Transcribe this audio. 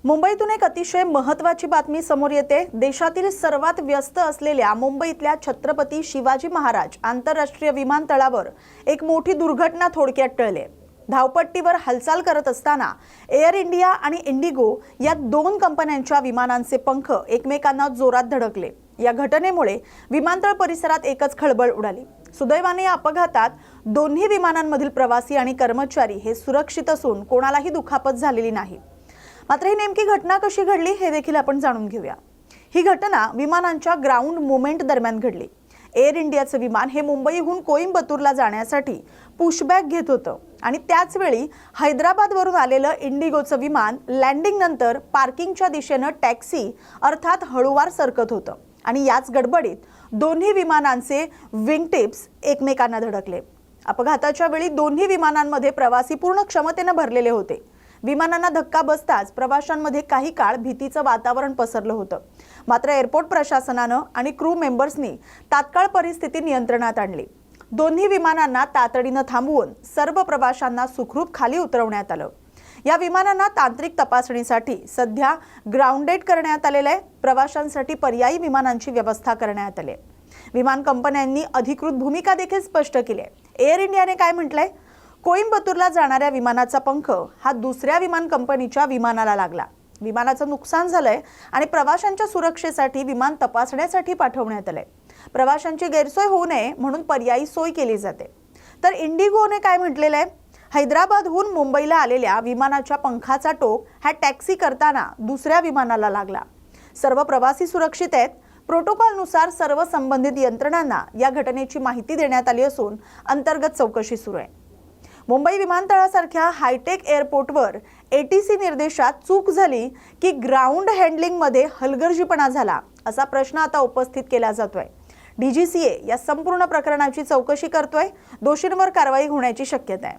मुंबईतून एक अतिशय महत्त्वाची बातमी समोर येते। देशातील सर्वात व्यस्त असलेल्या मुंबईतल्या छत्रपती शिवाजी महाराज आंतरराष्ट्रीय विमानतळावर एक मोठी दुर्घटना थोडक्यात टळली। धावपट्टीवर हालचाल करत असताना एअर इंडिया आणि इंडिगो या दोन कंपन्यांच्या विमानांचे पंख एकमेकांना जोरात धडकले। या घटनेमुळे विमानतळ परिसरात एकच खळबळ उडाली। सुदैवाने या अपघातात दोन्ही विमानांमधील प्रवासी आणि कर्मचारी हे सुरक्षित असून कोणालाही दुखापत झालेली नाही। मात्र ही नेमकी घटना कशी घडली हे देखील आपण जाणून घेऊया। ही घटना विमानांच्या ग्राउंड मूव्हमेंट दरम्यान घडली। एअर इंडियाचे विमान हे मुंबईहून कोइंबतूरला जाण्यासाठी पुशबॅक घेत होतं आणि त्याच वेळी हैदराबादवरून आलेलं इंडिगोचं विमान लँडिंग नंतर पार्किंगच्या दिशेने टॅक्सी अर्थात हळूवार सरकत होतं आणि याच गडबडीत दोन्ही विमानांचे विंग टिप्स एकमेकांना धडकले। अपघाताच्या वेळी दोन्ही विमानांमध्ये प्रवासी पूर्ण क्षमतेने भरलेले होते। विमानांना धक्का बसताच प्रवाशांमध्ये काही काळ भीतीचं वातावरण पसरलं होतं। मात्र एअरपोर्ट प्रशासनानं आणि क्रू मेंबर्सनी तात्काळ परिस्थिती नियंत्रणात आणली। दोन्ही विमानांना तातडीनं थांबवून सर्व प्रवाशांना सुखरूप खाली उतरवण्यात आलं। या विमानांना तांत्रिक तपासणीसाठी सध्या ग्राउंडेड करण्यात आलेलं आहे। प्रवाशांसाठी पर्यायी विमानांची व्यवस्था करण्यात आली आहे। विमान कंपन्यांनी अधिकृत भूमिका देखील स्पष्ट केली आहे। एअर इंडियाने काय म्हटलंय? कोइंबतूरला जाणाऱ्या विमानाचा पंख हा दुसऱ्या विमान कंपनीच्या विमानाला लागला। विमानाचं नुकसान झालंय आणि प्रवाशांच्या सुरक्षेसाठी विमान तपासण्यासाठी पाठवण्यात आलंय। प्रवाशांची गैरसोय होऊ नये म्हणून पर्यायी सोय केली जाते। तर इंडिगोने काय म्हटलेलं आहे? हैदराबादहून मुंबईला आलेल्या विमानाच्या पंखाचा टोक हा टॅक्सी करताना दुसऱ्या विमानाला लागला। सर्व प्रवासी सुरक्षित आहेत। प्रोटोकॉलनुसार सर्व संबंधित यंत्रणांना या घटनेची माहिती देण्यात आली असून अंतर्गत चौकशी सुरू आहे। मुंबई विमानतळासारख्या हायटेक एअरपोर्टवर एटीसी निर्देशात चूक झाली की ग्राउंड हँडलिंगमध्ये हलगर्जीपणा झाला असा प्रश्न आता उपस्थित केला जातोय। डीजीसीए या संपूर्ण प्रकरणाची चौकशी करतोय। दोषींवर कारवाई होण्याची शक्यता आहे।